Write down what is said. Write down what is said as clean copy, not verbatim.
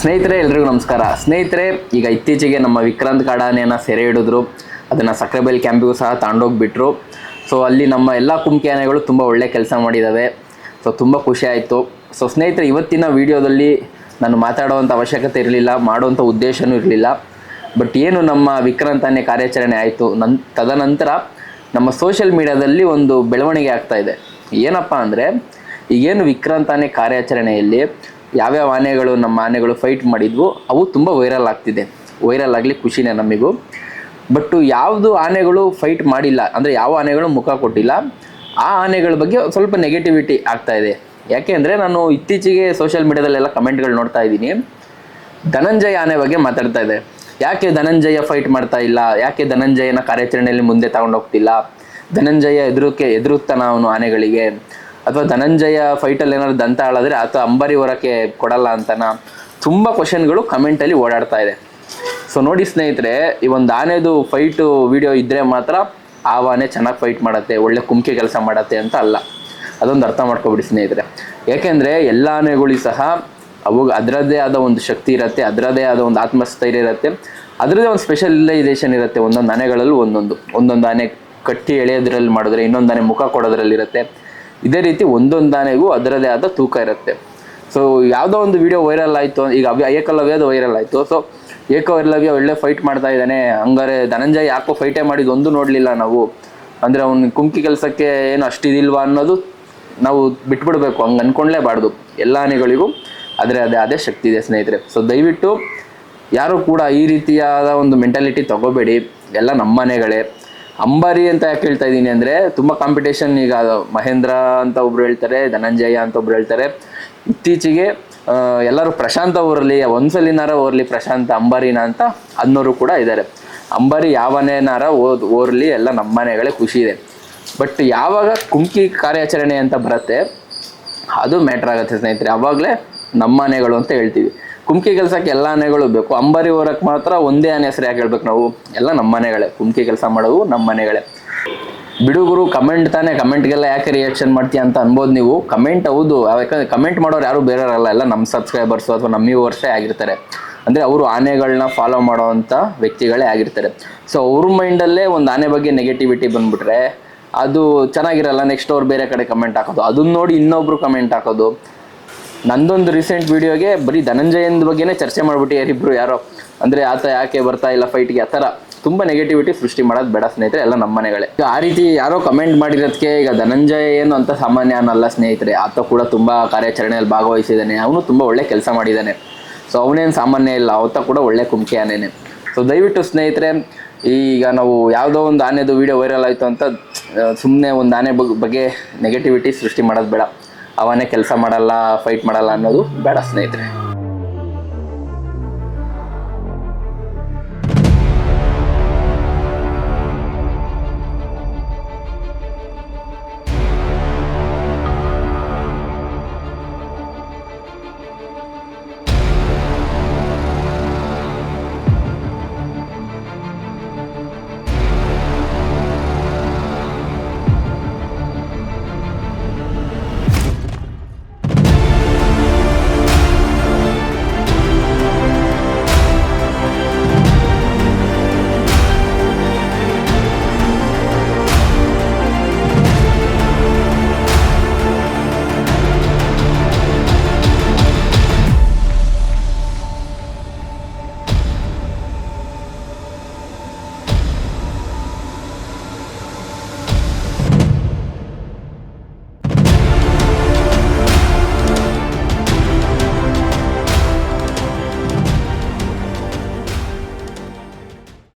ಸ್ನೇಹಿತರೆ ಎಲ್ರಿಗೂ ನಮಸ್ಕಾರ. ಸ್ನೇಹಿತರೆ, ಈಗ ಇತ್ತೀಚೆಗೆ ನಮ್ಮ ವಿಕ್ರಾಂತ್ ಕಾಡಾನೆಯನ್ನು ಸೆರೆ ಹಿಡಿದ್ರು. ಅದನ್ನು ಸಕ್ರೆಬೈಲ್ ಕ್ಯಾಂಪಿಗೂ ಸಹ ತಗೊಂಡೋಗ್ಬಿಟ್ರು. ಸೊ ಅಲ್ಲಿ ನಮ್ಮ ಎಲ್ಲ ಕುಮ್ಕಿ ಆನೆಗಳು ತುಂಬ ಒಳ್ಳೆ ಕೆಲಸ ಮಾಡಿದ್ದಾವೆ. ಸೊ ತುಂಬ ಖುಷಿ ಆಯಿತು. ಸೊ ಸ್ನೇಹಿತರೆ, ಇವತ್ತಿನ ವಿಡಿಯೋದಲ್ಲಿ ನಾನು ಮಾತಾಡುವಂಥ ಅವಶ್ಯಕತೆ ಇರಲಿಲ್ಲ, ಮಾಡುವಂಥ ಉದ್ದೇಶವೂ ಇರಲಿಲ್ಲ. ಬಟ್ ಏನು ನಮ್ಮ ವಿಕ್ರಾಂತ್ ಆನೆ ಕಾರ್ಯಾಚರಣೆ ಆಯಿತು, ತದನಂತರ ನಮ್ಮ ಸೋಷಿಯಲ್ ಮೀಡಿಯಾದಲ್ಲಿ ಒಂದು ಬೆಳವಣಿಗೆ ಆಗ್ತಾಯಿದೆ. ಏನಪ್ಪ ಅಂದರೆ, ಈಗೇನು ವಿಕ್ರಾಂತ್ ಆನೆ ಕಾರ್ಯಾಚರಣೆಯಲ್ಲಿ ಯಾವ್ಯಾವ ಆನೆಗಳು ನಮ್ಮ ಆನೆಗಳು ಫೈಟ್ ಮಾಡಿದ್ವು ಅವು ತುಂಬ ವೈರಲ್ ಆಗ್ತಿದೆ. ವೈರಲ್ ಆಗಲಿ ಖುಷಿನೇ ನಮಗೂ. ಬಟ್ಟು ಯಾವುದು ಆನೆಗಳು ಫೈಟ್ ಮಾಡಿಲ್ಲ, ಅಂದರೆ ಯಾವ ಆನೆಗಳು ಮುಖ ಕೊಟ್ಟಿಲ್ಲ, ಆ ಆನೆಗಳ ಬಗ್ಗೆ ಸ್ವಲ್ಪ ನೆಗೆಟಿವಿಟಿ ಆಗ್ತಾಯಿದೆ. ಯಾಕೆ ಅಂದರೆ, ನಾನು ಇತ್ತೀಚೆಗೆ ಸೋಷಿಯಲ್ ಮೀಡಿಯಾದಲ್ಲೆಲ್ಲ ಕಮೆಂಟ್ಗಳು ನೋಡ್ತಾ ಇದ್ದೀನಿ. ಧನಂಜಯ ಆನೆ ಬಗ್ಗೆ ಮಾತಾಡ್ತಾ ಇದೆ. ಯಾಕೆ ಧನಂಜಯ ಫೈಟ್ ಮಾಡ್ತಾ ಇಲ್ಲ, ಯಾಕೆ ಧನಂಜಯನ ಕಾರ್ಯಾಚರಣೆಯಲ್ಲಿ ಮುಂದೆ ತಗೊಂಡೋಗ್ತಿಲ್ಲ, ಧನಂಜಯ ಎದುರುತ್ತಾನ ಅವನು ಆನೆಗಳಿಗೆ, ಅಥವಾ ಧನಂಜಯ ಫೈಟಲ್ಲಿ ಏನಾದ್ರು ದಂತ ಆಳಿದ್ರೆ ಅಥವಾ ಅಂಬಾರಿ ಹೊರಕ್ಕೆ ಕೊಡಲ್ಲ ಅಂತನ ತುಂಬ ಕ್ವಶನ್ಗಳು ಕಮೆಂಟಲ್ಲಿ ಓಡಾಡ್ತಾ ಇದೆ. ಸೊ ನೋಡಿ ಸ್ನೇಹಿತರೆ, ಈ ಒಂದು ಆನೆದು ಫೈಟು ವಿಡಿಯೋ ಇದ್ದರೆ ಮಾತ್ರ ಆ ಆನೆ ಚೆನ್ನಾಗಿ ಫೈಟ್ ಮಾಡುತ್ತೆ, ಒಳ್ಳೆ ಕುಮ್ಕೆ ಕೆಲಸ ಮಾಡುತ್ತೆ ಅಂತ ಅಲ್ಲ. ಅದೊಂದು ಅರ್ಥ ಮಾಡ್ಕೊಬಿಡಿ ಸ್ನೇಹಿತರೆ. ಯಾಕೆಂದರೆ ಎಲ್ಲ ಆನೆಗಳಿಗೂ ಸಹ ಅದರದ್ದೇ ಆದ ಒಂದು ಶಕ್ತಿ ಇರುತ್ತೆ, ಅದರದ್ದೇ ಆದ ಒಂದು ಆತ್ಮಸ್ಥೈರ್ಯ ಇರುತ್ತೆ, ಅದರದ್ದೇ ಒಂದು ಸ್ಪೆಷಲೈಸೇಷನ್ ಇರುತ್ತೆ. ಒಂದೊಂದು ಆನೆಗಳಲ್ಲೂ ಒಂದೊಂದು ಆನೆ ಕಟ್ಟಿ ಎಳೆಯೋದ್ರಲ್ಲಿ ಮಾಡಿದ್ರೆ, ಇನ್ನೊಂದು ಆನೆ ಮುಖ ಕೊಡೋದ್ರಲ್ಲಿರುತ್ತೆ. ಇದೇ ರೀತಿ ಒಂದೊಂದು ಆನೆಗೂ ಅದರದೇ ಆದ ತೂಕ ಇರುತ್ತೆ. ಸೊ ಯಾವುದೋ ಒಂದು ವಿಡಿಯೋ ವೈರಲ್ ಆಯಿತು, ಈಗ ಏಕಲವ್ಯದು ವೈರಲ್ ಆಯಿತು. ಸೊ ಏಕಲವ್ಯ ಒಳ್ಳೆ ಫೈಟ್ ಮಾಡ್ತಾ ಇದ್ದಾನೆ, ಹಂಗಾರೆ ಧನಂಜಯ ಯಾಕೋ ಫೈಟೇ ಮಾಡಿದ್ದು ಒಂದು ನೋಡಲಿಲ್ಲ ನಾವು, ಅಂದರೆ ಅವ್ನು ಕುಮ್ಕಿ ಕೆಲಸಕ್ಕೆ ಏನು ಅಷ್ಟಿದಿಲ್ವಾ ಅನ್ನೋದು ನಾವು ಬಿಟ್ಬಿಡ್ಬೇಕು. ಹಂಗೆ ಅಂದ್ಕೊಳ್ಳೇಬಾರ್ದು. ಎಲ್ಲ ಆನೆಗಳಿಗೂ ಅದೇ ಶಕ್ತಿ ಇದೆ ಸ್ನೇಹಿತರೆ. ಸೊ ದಯವಿಟ್ಟು ಯಾರೂ ಕೂಡ ಈ ರೀತಿಯಾದ ಒಂದು ಮೆಂಟಾಲಿಟಿ ತಗೋಬೇಡಿ. ಎಲ್ಲ ನಮ್ಮ ಆನೆಗಳೇ. ಅಂಬಾರಿ ಅಂತ ಯಾಕೆ ಹೇಳ್ತಾ ಇದ್ದೀನಿ ಅಂದರೆ, ತುಂಬ ಕಾಂಪಿಟೇಷನ್. ಈಗ ಮಹೇಂದ್ರ ಅಂತ ಒಬ್ರು ಹೇಳ್ತಾರೆ, ಧನಂಜಯ ಅಂತ ಒಬ್ರು ಹೇಳ್ತಾರೆ. ಇತ್ತೀಚೆಗೆ ಎಲ್ಲರೂ ಪ್ರಶಾಂತ ಊರಲ್ಲಿ ಒಂದ್ಸಲಿನಾರ ಓರ್ಲಿ ಪ್ರಶಾಂತ ಅಂಬಾರಿನ ಅಂತ ಅನ್ನೋರು ಕೂಡ ಇದ್ದಾರೆ. ಅಂಬಾರಿ ಯಾವನೇನಾರ ಓರ್ಲಿ, ಎಲ್ಲ ನಮ್ಮನೆಗಳೇ ಖುಷಿ ಇದೆ. ಬಟ್ ಯಾವಾಗ ಕುಮ್ಕಿ ಕಾರ್ಯಾಚರಣೆ ಅಂತ ಬರುತ್ತೆ ಅದು ಮ್ಯಾಟ್ರ್ ಆಗುತ್ತೆ ಸ್ನೇಹಿತರೆ. ಆವಾಗಲೇ ನಮ್ಮ ಆನೆಗಳು ಅಂತ ಹೇಳ್ತೀವಿ. ಕುಮ್ಕಿ ಕೆಲಸಕ್ಕೆ ಎಲ್ಲ ಆನೆಗಳು ಬೇಕು, ಅಂಬಾರಿ ಹೊರಕ್ಕೆ ಮಾತ್ರ ಒಂದೇ ಆನೆ ಹೆಸರು ಯಾಕೆ ಹೇಳ್ಬೇಕು ನಾವು? ಎಲ್ಲ ನಮ್ಮ ಆನೆಗಳೇ, ಕುಮ್ಕಿ ಕೆಲಸ ಮಾಡೋವು ನಮ್ಮ ಆನೆಗಳೇ. ಬಿಡುಗರು ಕಮೆಂಟ್ ತಾನೇ, ಕಮೆಂಟ್ಗೆಲ್ಲ ಯಾಕೆ ರಿಯಾಕ್ಷನ್ ಮಾಡ್ತೀಯ ಅಂತ ಅನ್ಬೋದು ನೀವು. ಕಮೆಂಟ್ ಹೌದು, ಯಾಕಂದರೆ ಕಮೆಂಟ್ ಮಾಡೋರು ಯಾರು ಬೇರೆಯವರಲ್ಲ, ಎಲ್ಲ ನಮ್ಮ ಸಬ್ಸ್ಕ್ರೈಬರ್ಸು ಅಥವಾ ನಮ್ಮ ವ್ಯೂವರ್ಸೇ ಆಗಿರ್ತಾರೆ. ಅಂದರೆ ಅವರು ಆನೆಗಳನ್ನ ಫಾಲೋ ಮಾಡೋವಂಥ ವ್ಯಕ್ತಿಗಳೇ ಆಗಿರ್ತಾರೆ. ಸೊ ಅವ್ರ ಮೈಂಡಲ್ಲೇ ಒಂದು ಆನೆ ಬಗ್ಗೆ ನೆಗೆಟಿವಿಟಿ ಬಂದುಬಿಟ್ರೆ ಅದು ಚೆನ್ನಾಗಿರಲ್ಲ. ನೆಕ್ಸ್ಟ್ ಅವ್ರು ಬೇರೆ ಕಡೆ ಕಮೆಂಟ್ ಹಾಕೋದು, ಅದನ್ನ ನೋಡಿ ಇನ್ನೊಬ್ರು ಕಮೆಂಟ್ ಹಾಕೋದು. ನಂದೊಂದು ರೀಸೆಂಟ್ ವಿಡಿಯೋಗೆ ಬರೀ ಧನಂಜಯನ ಬಗ್ಗೆನೇ ಚರ್ಚೆ ಮಾಡಿಬಿಟ್ಟು ಯಾರಿಬ್ರು ಯಾರೋ, ಅಂದರೆ ಆತ ಯಾಕೆ ಬರ್ತಾ ಇಲ್ಲ ಫೈಟ್ಗೆ, ಆ ಥರ ತುಂಬ ನೆಗೆಟಿವಿಟಿ ಸೃಷ್ಟಿ ಮಾಡೋದು ಬೇಡ ಸ್ನೇಹಿತರೆ. ಎಲ್ಲ ನಮ್ಮ ಮನೆಗಳೇ. ಈಗ ಆ ರೀತಿ ಯಾರೋ ಕಮೆಂಟ್ ಮಾಡಿರೋದಕ್ಕೆ ಈಗ ಧನಂಜಯ ಏನು ಅಂತ ಸಾಮಾನ್ಯ ಅನ್ನಲ್ಲ ಸ್ನೇಹಿತರೆ. ಆತ ಕೂಡ ತುಂಬ ಕಾರ್ಯಾಚರಣೆಯಲ್ಲಿ ಭಾಗವಹಿಸಿದ್ದಾನೆ, ಅವನು ತುಂಬ ಒಳ್ಳೆ ಕೆಲಸ ಮಾಡಿದ್ದಾನೆ. ಸೊ ಅವನೇನು ಸಾಮಾನ್ಯ ಇಲ್ಲ, ಆತ ಕೂಡ ಒಳ್ಳೆ ಕುಮ್ಕಿ ಆನೆನೇ. ಸೊ ದಯವಿಟ್ಟು ಸ್ನೇಹಿತರೆ, ಈಗ ನಾವು ಯಾವುದೋ ಒಂದು ಆನೆದು ವಿಡಿಯೋ ವೈರಲ್ ಆಯಿತು ಅಂತ ಸುಮ್ಮನೆ ಒಂದು ಆನೆ ಬಗ್ಗೆ ನೆಗೆಟಿವಿಟಿ ಸೃಷ್ಟಿ ಮಾಡೋದು ಬೇಡ. ಅವನೇ ಕೆಲಸ ಮಾಡಲ್ಲ, ಫೈಟ್ ಮಾಡಲ್ಲ ಅನ್ನೋದು ಬೇಡ ಸ್ನೇಹಿತರೆ.